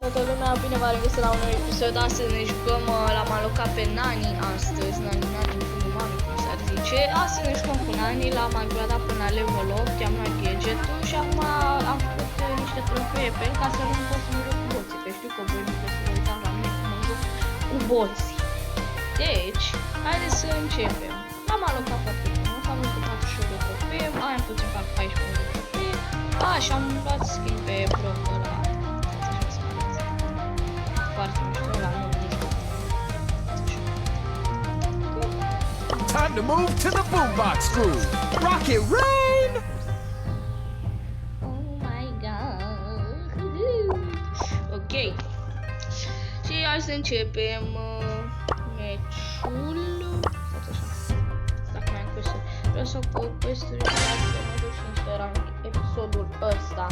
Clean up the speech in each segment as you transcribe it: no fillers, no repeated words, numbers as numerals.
Toată lumea, bine v-am regăsit la un nou episod. Astăzi ne jucăm, l-am alocat pe Nani astăzi, Nani, mami, cum s-ar zice. Astăzi ne jucăm cu Nani, l-am upgradat până la level 8, i-am luat gadget-ul și acum am făcut niște trofee pe el ca să nu pot să mă joc cu boții, că știu că voi nu pot să vă uitați la mine cum mă joc cu boții. Deci, haideți să începem. L-am alocat foarte frumos, am luat 48 de trofee, mai puțin fac 14 de trofee. Și am luat skin pe broker ăla. Time to move to the boombox crew. Rock it, rain! Oh my god. Ok. Și hai să începem meciul. Dacă mai am cursă. Vreau să fac quest-uri să mă duc și niște rank episodul ăsta.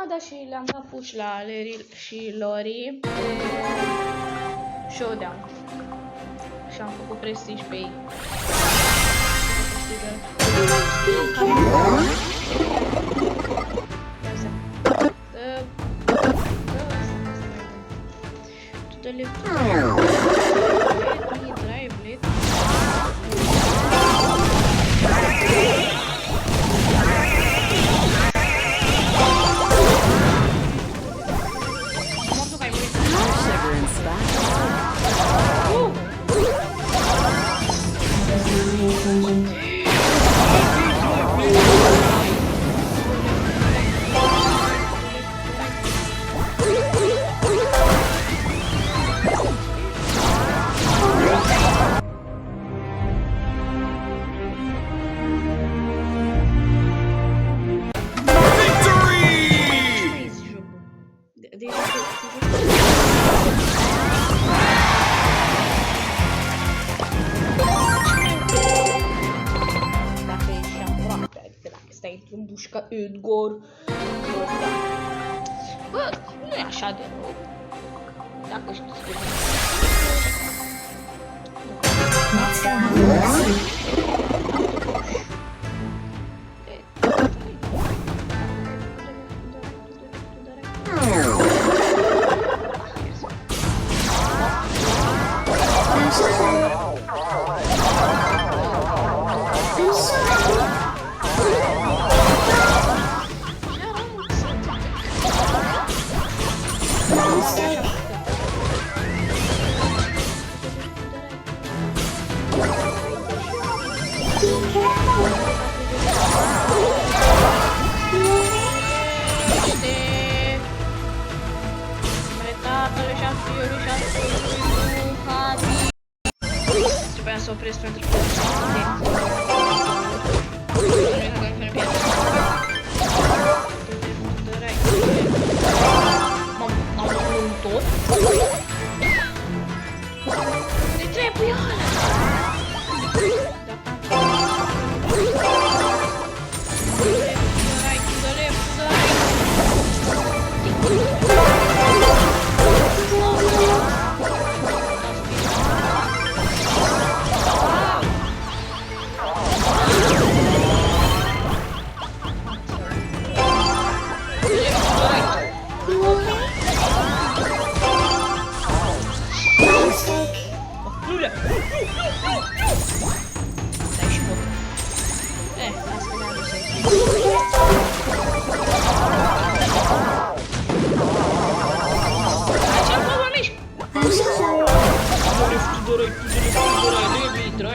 Da, și le-am dat push la Larry și Lori showdown. Și am făcut prestige pe ei. Ca Edgar. Bă, nu e așa de rău. Dacă știți că trebuia să opresc pentru că m-am tot. Ne trebuie ăla.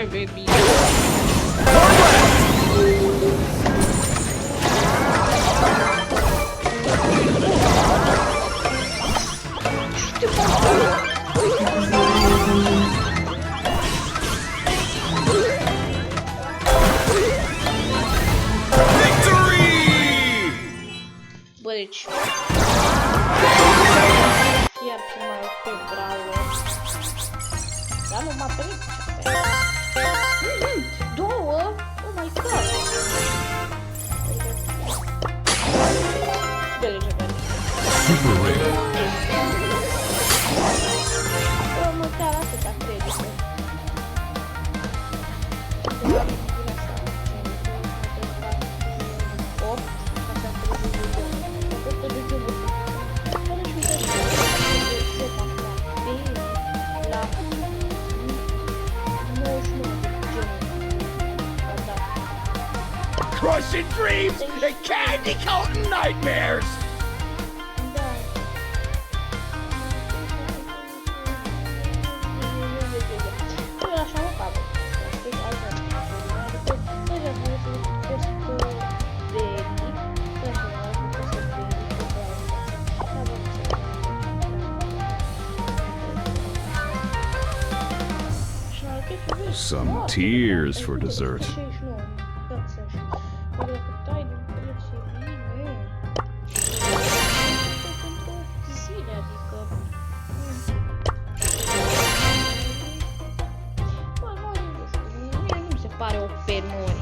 Baby. Bă, deci chiar ce mai pe bravo. Dar nu m-a primit. Două? Oh my god! Super rare. Măcar atâta credită. crushing dreams and candy coating nightmares. Da. Eu așa mă fac. Deci asta. Deja trebuie să fost veni. Some tears for dessert. Nu se pare OP Nori.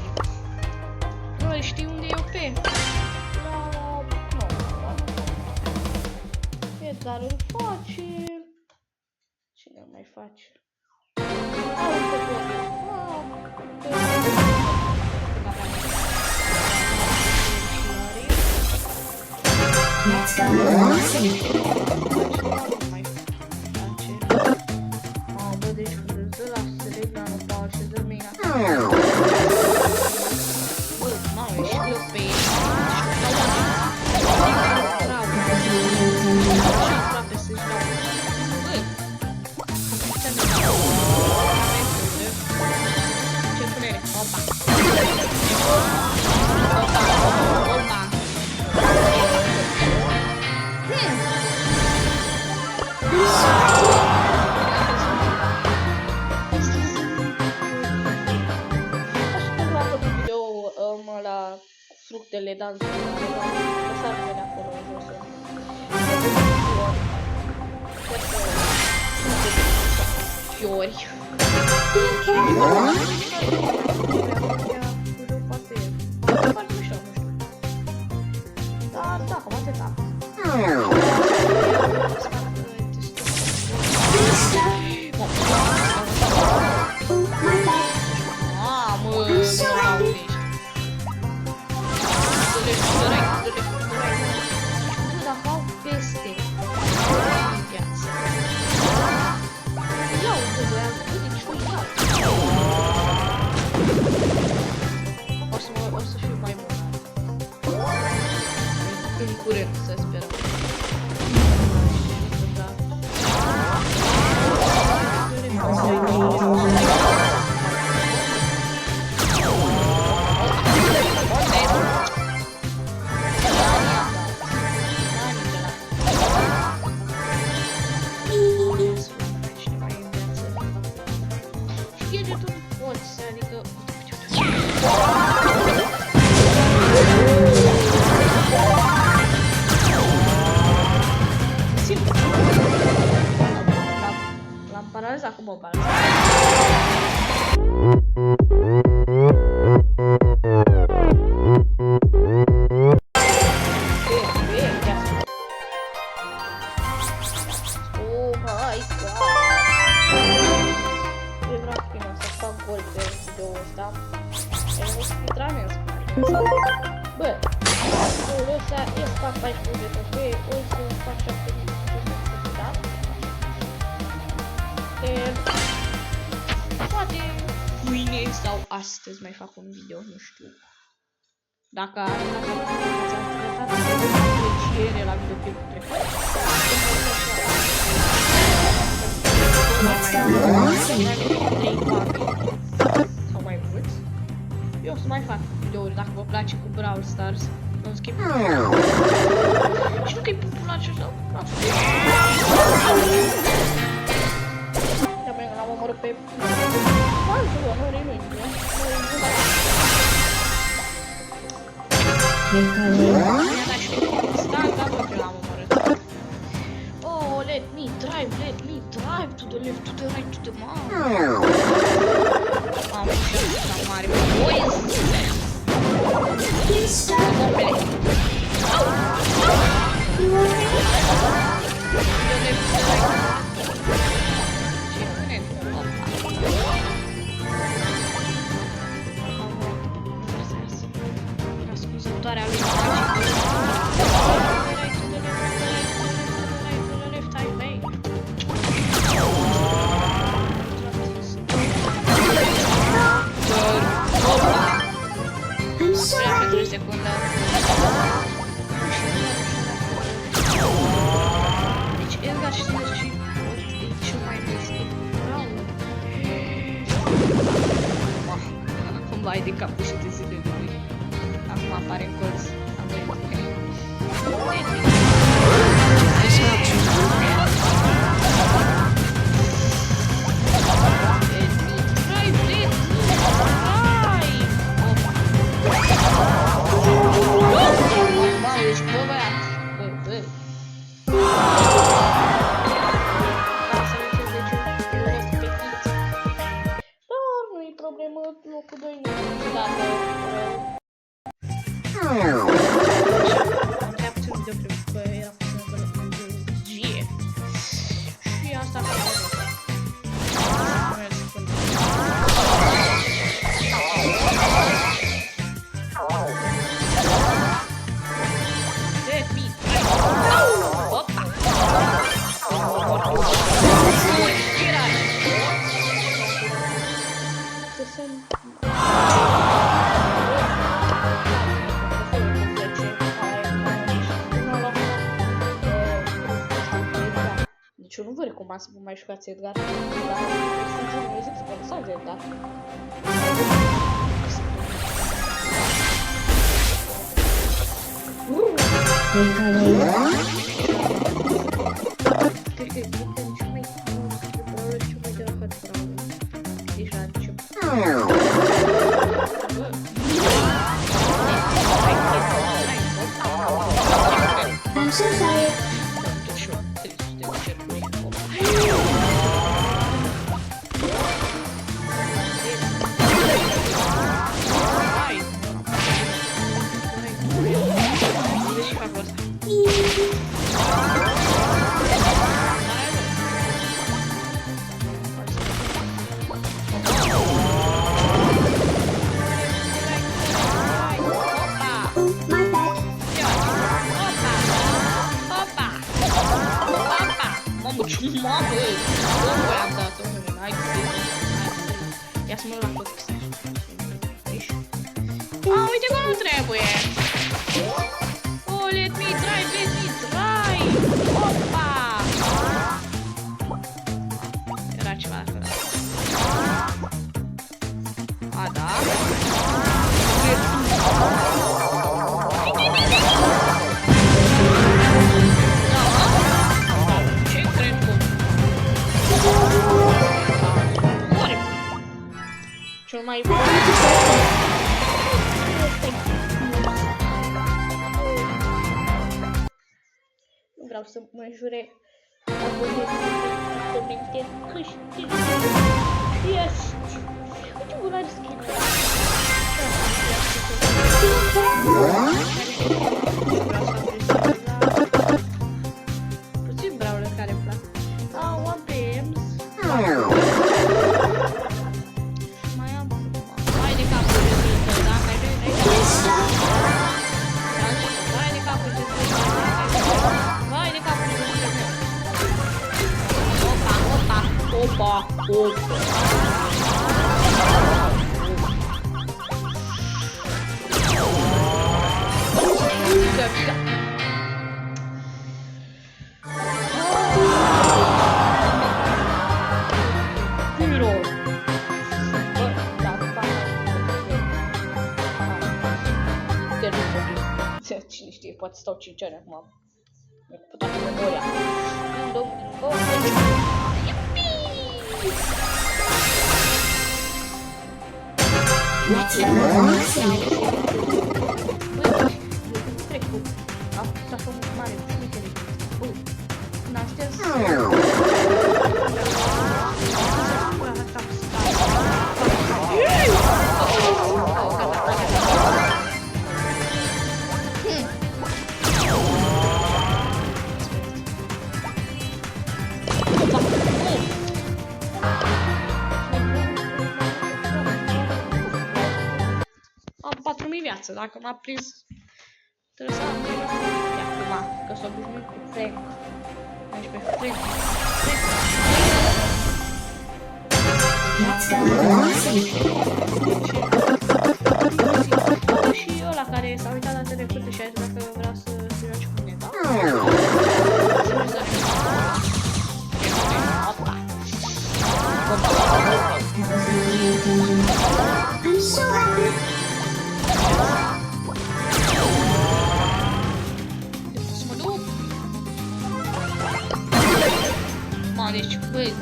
Nori, știi unde e OP? E, dar îl face... Cine îl mai face? Next up, Lucy. Bă, deci când îți dă la select la nopal și dă mâina. Bă, mamă, ești eu pe ei. Bravo. Și aproape să-și dau. Bă. Ce punere? Opa. Opa. La fructele dansului, lăsați-le de acolo în jos. Fiori. Foarte mișto, nu știu. Dar da, cam atâta. Mamă, dacă au peste viață. Iau că băiatul, deci nu iau. O să fiu mai bun. În curând, să sperăm. L-am paralizat cu bomba. Oh my god. Eu vreau să fac gol pe video-ul ăsta. Eu nu știu intrame în spate. Bă, o să ies fac 14 de trofee, o să fac 7 de da? Poate mâine sau astăzi mai fac un video, nu știu. Dacă ați arătat apreciere la videoclipul trecut. Sau mai mulți. Eu o să mai fac videouri dacă vă place cu Brawl Stars. În schimb. Și că-i popular și așa. Da, bine, l-am omorât pe... Falsul, nu renunț, oh, let me drive to the left, to the right, to the mouth. Am și mare boys. Răspunzătoarea lui I'm sorry. de capul și de zile de lui. Acum apare în colț. Deci, bă, băiat, bă. Nu-i problemă, locul 2 nu știu dacă... Am treabă puțin video, cred că era puțin de energie. Și asta ca la asta. Deci eu nu vă recomand să vă mai jucați Edgar. Dar sincer, eu zic să vă lăsați Edgar. Cred că e cel mai de la hăt bravo. Deja ce... I'm so sorry. Ia să mă la tot. Uite că nu trebuie. Oh, let me drive. Opa! Era ceva de acolo. A, da? Ce cred că? Cel mai bun. Nu vreau să mă jure abonamente câștig. Ești. Uite bună skin. Puțin brawler care îmi plac. Am PMs. Opa. Cine știe, poate stau 5 ani acum. Mi-a putat memoria. Let's go. Trecut. A fost mare. N-aștept să... Am 4.000 viață, dacă m-a prins trebuie să am de acum, că s-a obișnuit cu Frank. Aici pe Frank. Let's go. Și ăla care s-a uitat la telecurte și a zis dacă vrea să se joace cu mine, da? I'm so happy. Mamă, deci, băi.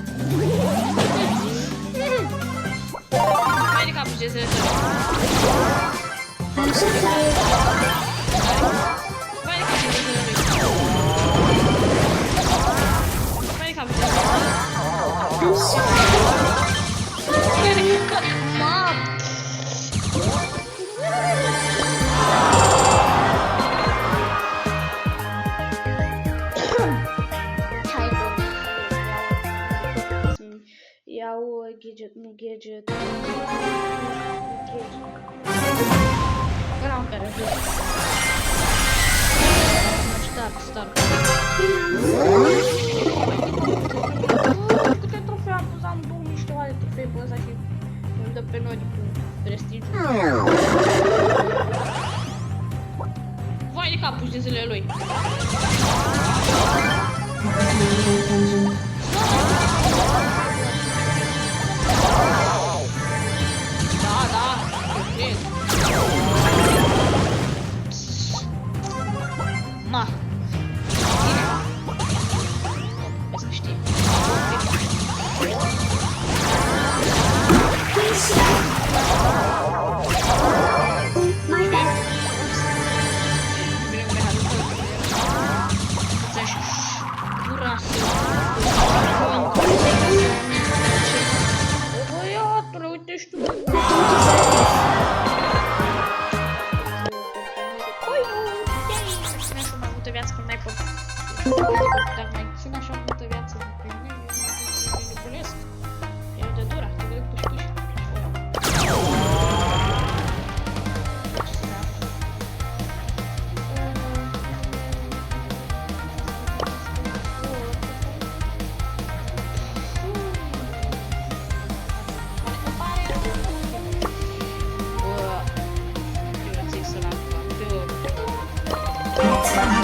Mai de capul gezele tău. Vai de capul gezele lui. Vai de capul gezele lui. Mamă. Iau gadget, nu gadget. Ăla în care văd. Start. Câte trofee am pus? Am 2000 de trofee pe ăsta și îmi dă pe noi cu prestigiu. Vai de capul de zilele lui. Da, cred. Ma. Vezi că știi. Băiatule, uite și tu. Viață când n-ai pot. Dacă mai țin așa multă viață pe mine, eu nebunesc. E de dura, te duc puși.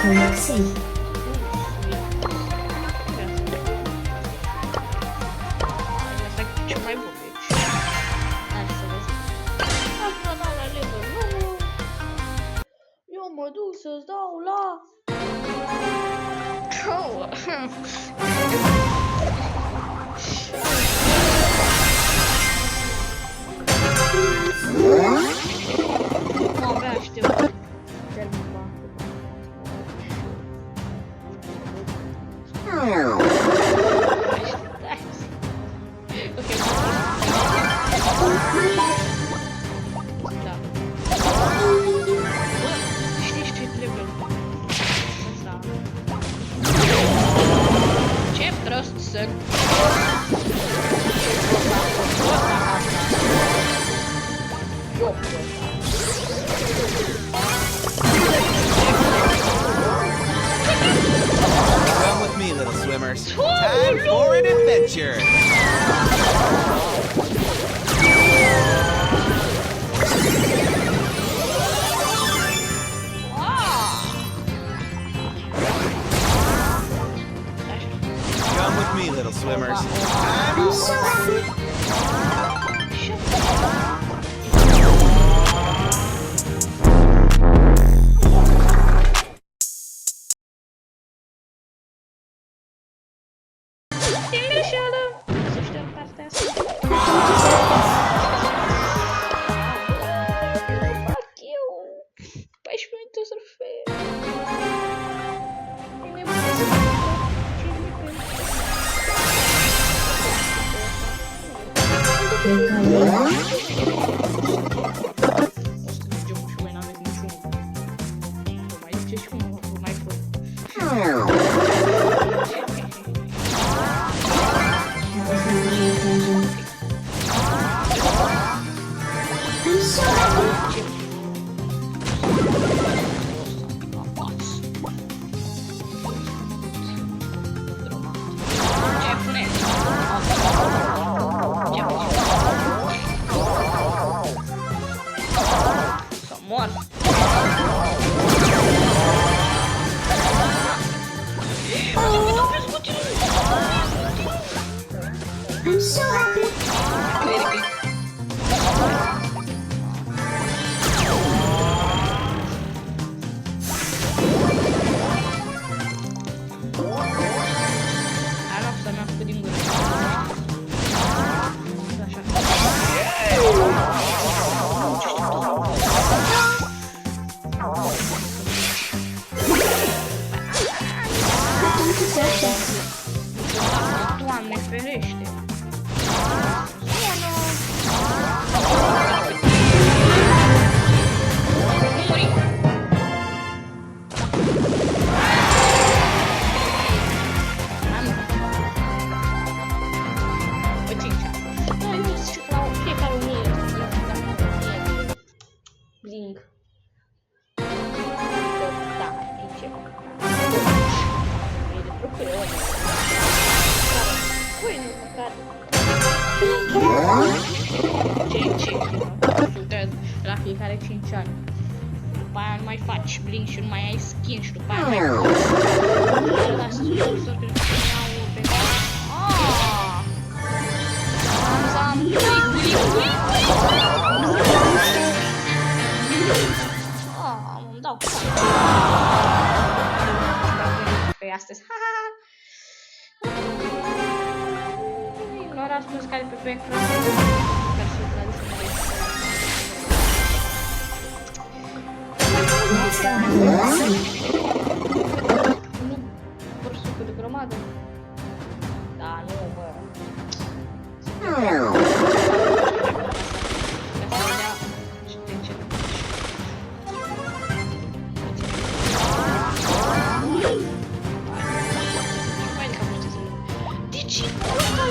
Galaxy. Ce mai bun aici. Hai să vezi. Asta dau la level 9. Eu mă duc să-ți dau la... Mă, abia aștept. Ce prost sunt. Come with me, little swimmers. Time for an adventure. Come with me, little swimmers. I'm so happy. Să știu partea asta. Fuck you! 14 minute să-l fie. Mor. I'm so happy. Hai, să mi-am făcut din Ce? La fiecare 5 ani. După aia nu mai faci blink și nu mai ai skin și după aia nu mai poți. Da, să spun că nu iau pe... Am îmi dau cu pe astăzi. Ignorați muzica de pe ecran. Sper să nu vor sucul de grămadă. Da, nu, bă.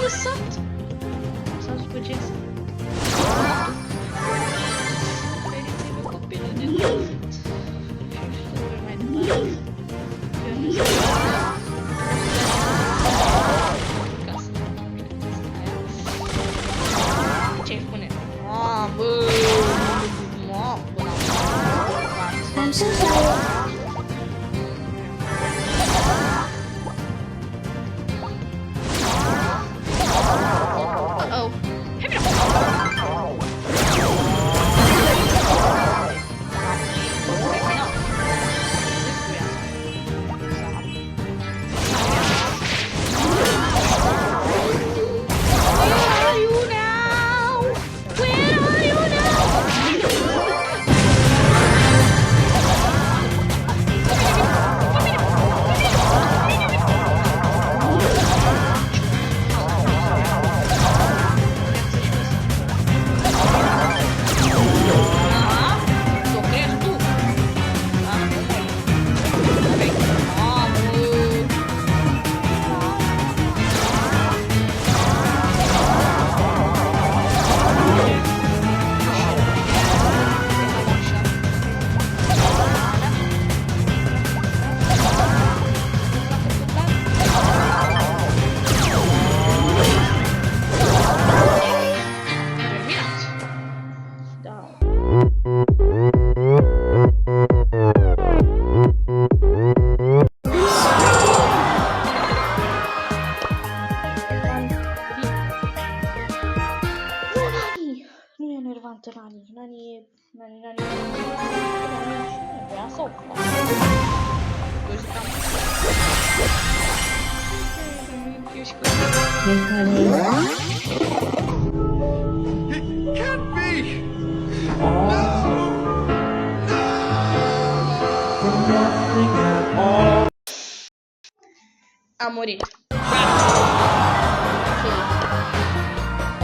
Lăsat sau scugeți feriți-vă copilul de tot și știu mai departe ce-i spune? Bă, I'm so sorry. Nani vrea să o facă. It can't be! A murit.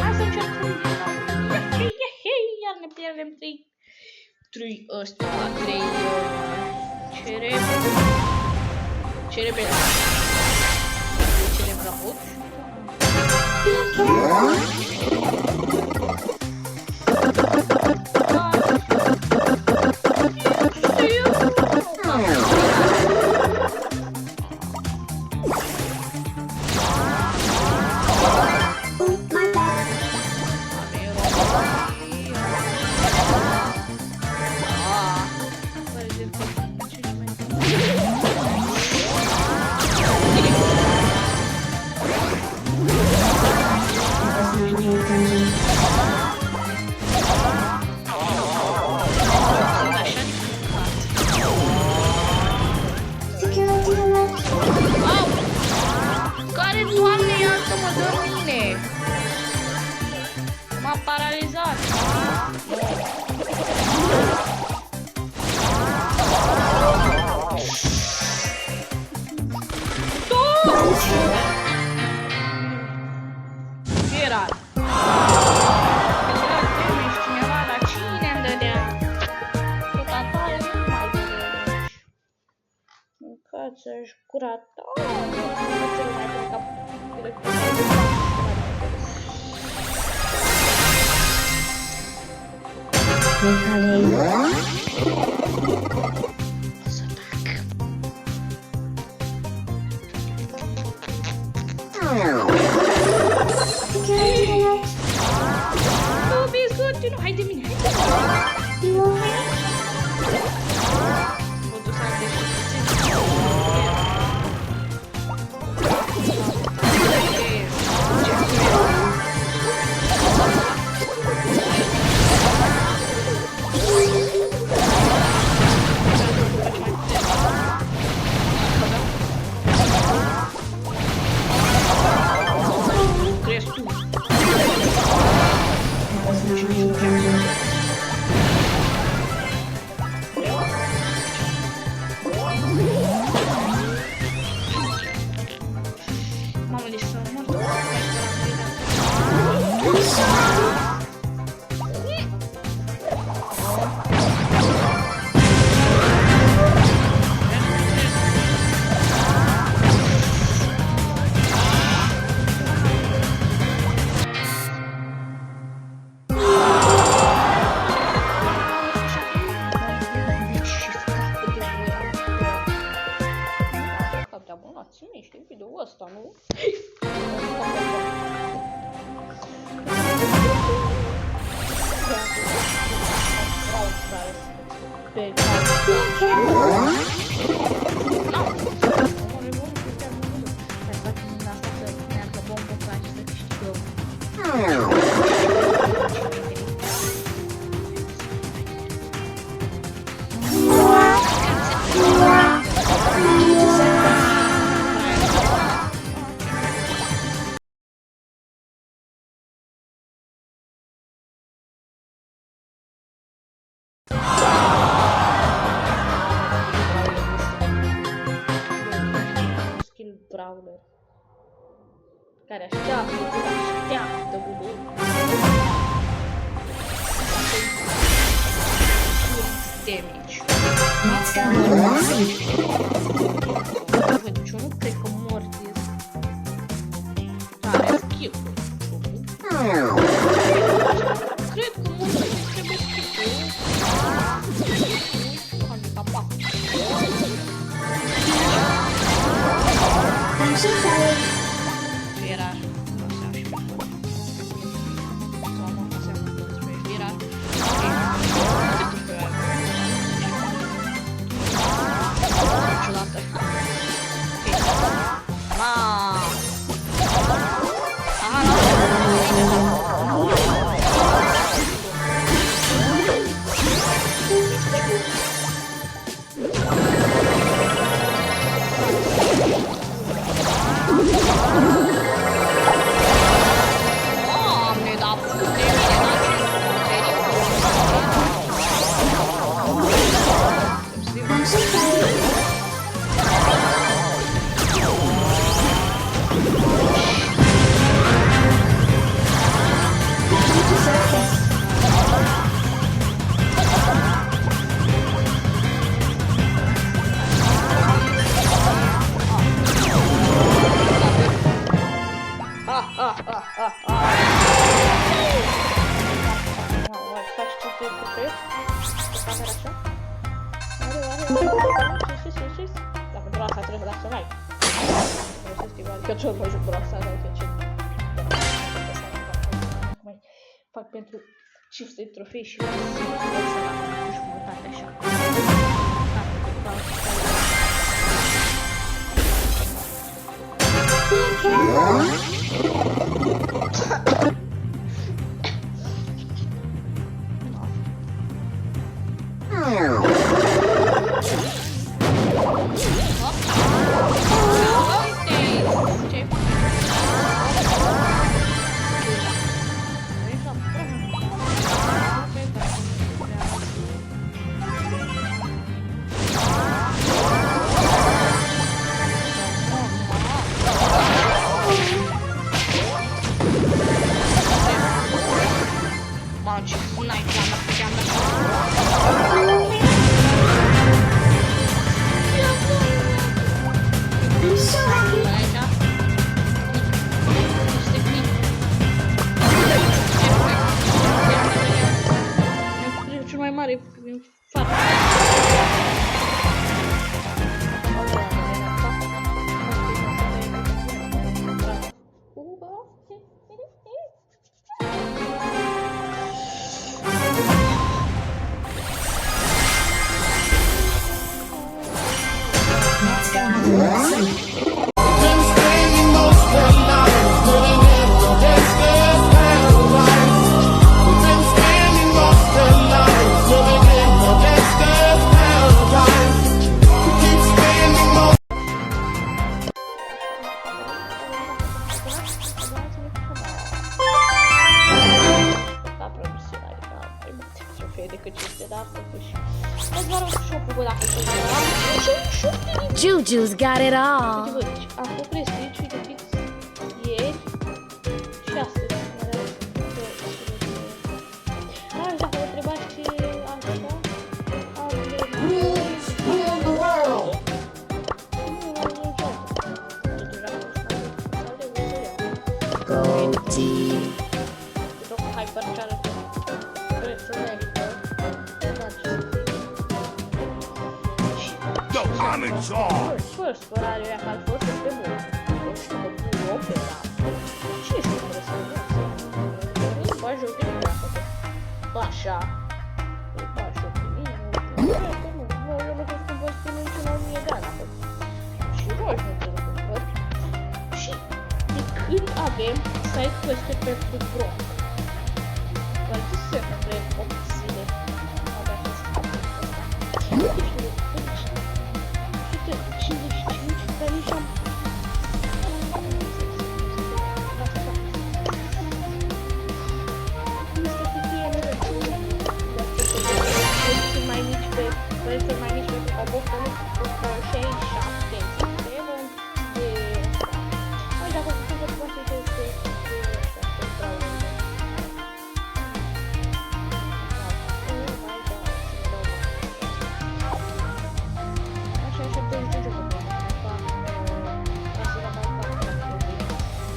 Hai să încercăm. Iar ne pierdem 3 ăsta, 3 cerebra. Cerebra hot. M-a paralizat. Ce era? Cineva, dar cine îmi dădea? Tot atare nu mai dădea. Mâncați-și gura ta. Nu mai cred că Recalei. Nu, vezi, continuu. Hai de mine, hai de mine. Mă duc să adeși puțin. Mamă, deci sunt mort. Ține, știi, video-ul ăsta, nu? Brawler care așteaptă damage. Deci eu nu cred că Mortis are skill-uri. Cred că Mortis trebuie skill-uri. Handicapat. Virar. Virar. Niciodată. Doamne, dar de Da, pentru asta trebuie să mai. Că ce mă juc asta, dar ce. Mai fac pentru 500 trofei și la jumătate așa. cât este, dar totuși. Îți vă arăt shop-ul, bă, dacă știu ceva. Ce shop de Juju's got it all. uite, bă, deci am făcut prestige, uite, fix ieri și astăzi. Dar dacă vă întrebați ce așa, am de... Goatee. Yo, I'm in charge. First, orariul ăia că al fost este bun. Nu știu că pun o pe da. Cine știu cum să nu bă, joc de mine acolo. Bă, așa. Bă, joc de mine. Bă, eu nu cred că vă spun niciun la 1000 de ani acolo. Și roși nu trebuie să văd. Și de când avem side quest-uri pentru Bronc? Doar ce se între 8 zile. Abia să se facă asta. Nu știu, 55, dar nici am... Niște cutie sunt mai mici pe... Sunt mai mici pe Coboc, nu cu 67 de... Mai dacă cu câte poate să este...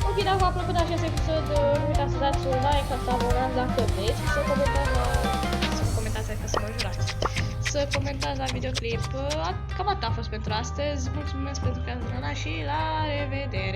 Ok, dacă v-a plăcut acest episod, nu uitați să dați un like, să abonați dacă vreți și să comentați la... Să comentați la videoclip. Cam atât a fost pentru astăzi. Mulțumesc pentru că ați văzut și la revedere!